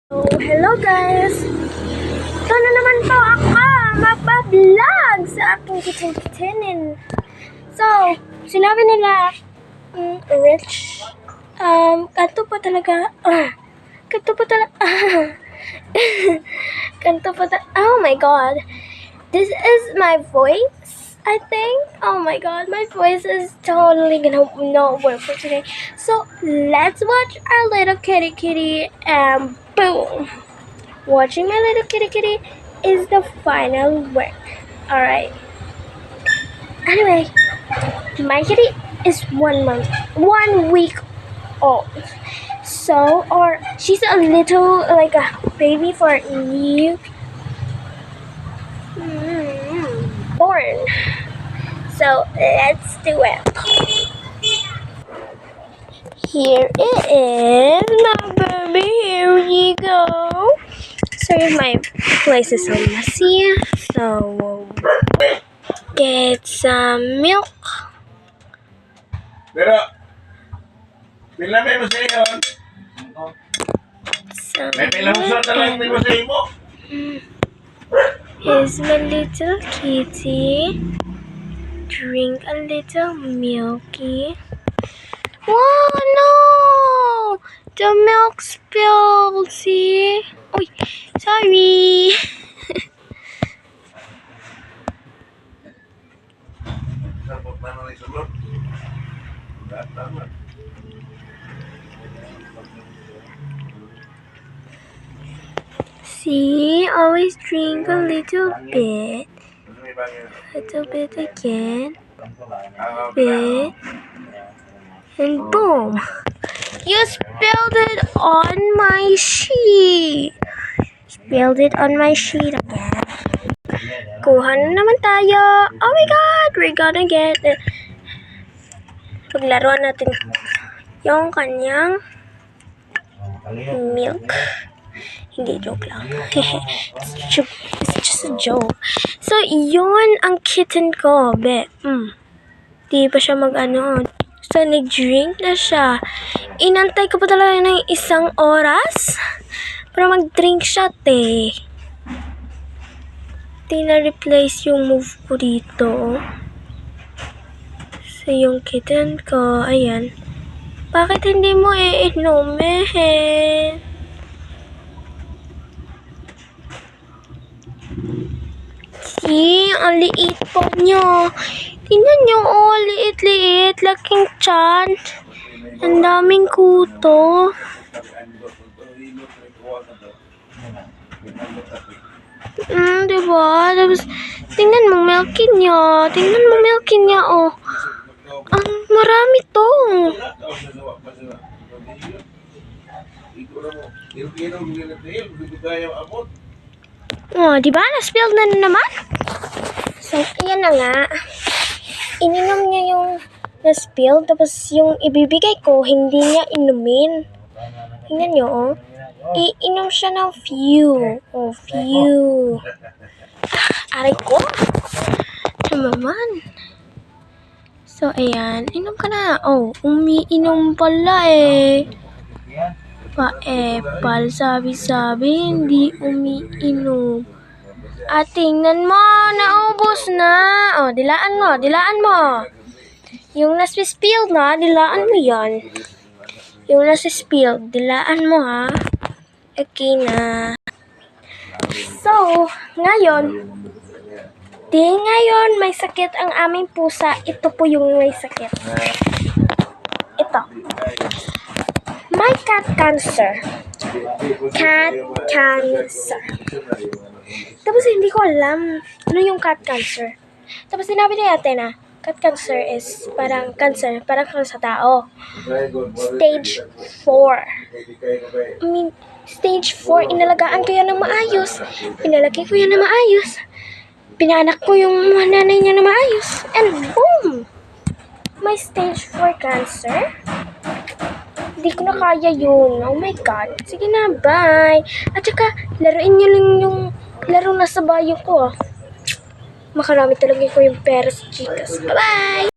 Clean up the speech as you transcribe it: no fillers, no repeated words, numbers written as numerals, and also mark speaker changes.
Speaker 1: Oh, hello guys! Ito na naman po ako magpa-vlog sa aking kitchen. So, sinabi nila, Rich, kanto pa talaga, oh my god, this is my voice, I think. Oh my god, my voice is totally gonna not work for today. So, let's watch our little kitty and boom! Watching my little kitty is the final work. Alright. Anyway, my kitty is 1 week old. So, or she's a little like a baby for new born. So, let's do it. Here it is, my baby. Here you go. Sorry, my place is so messy. So, we'll get some milk.
Speaker 2: Pero, pinamay mo sa iyo. May pilamusan na lang mo sa iyo.
Speaker 1: Here's my little kitty. Drink a little milky. Oh no! The milk spilled, see? Oh, sorry. See, always drink a little bit again, bit, and boom. You spilled it on my sheet. Spilled it on my sheet again. Kuha na naman tayo. Oh my god, we're gonna get it. Paglaruan natin yung kanyang milk. Hindi, joke lang. It's just a joke. So, yun ang kitten ko, be. Di pa siya mag-ano. So, nag-drink na siya. Inantay ko pa talaga ng 1 oras para mag-drink siya, te. Na-replace yung move ko dito. So, yung kitten ko, ayan. Bakit hindi mo iinumin? See, ang liit po nyo. Tingnan nyo, oh, liit-liit. Laking tiyan. Ang daming kuto. Diba? Tapos, tingnan mo, milky niya. Oh. Ang marami to. Oh, diba? Na-spill na naman. So, ayan na nga. Ininom niya yung na-spill. Tapos, yung ibibigay ko, hindi niya inumin. Tingnan niyo, oh. Iinom siya ng few. Oh, few. Aray ko. Ito naman. So, ayan. Inom ka na. Oh, umiinom pala eh. Pa-epal, sabi-sabi, hindi umiinom. At tingnan mo, naubos na. Oh, dilaan mo. Yung nasi-spill na, dilaan mo yan. Yung nasi-spill, dilaan mo ha. Okay na. So, ngayon may sakit ang aming pusa. Ito po yung may sakit. Ito. My cat cancer. Tapos hindi ko alam ano yung cat cancer. Tapos sinabi ni ate na cat cancer is parang cancer, parang sa tao. Stage 4. Stage 4, inalagaan ko yan ng maayos. Pinalaki ko yan ng maayos. Pinanak ko yung nanay niya ng maayos. And boom! May stage 4 cancer. Hindi ko na kaya yun. Oh my God. Sige na, bye. At saka, laruin nyo lang yung laro na sa bayo ko. Makarami talaga ko yung pera sa Gcash. Bye-bye!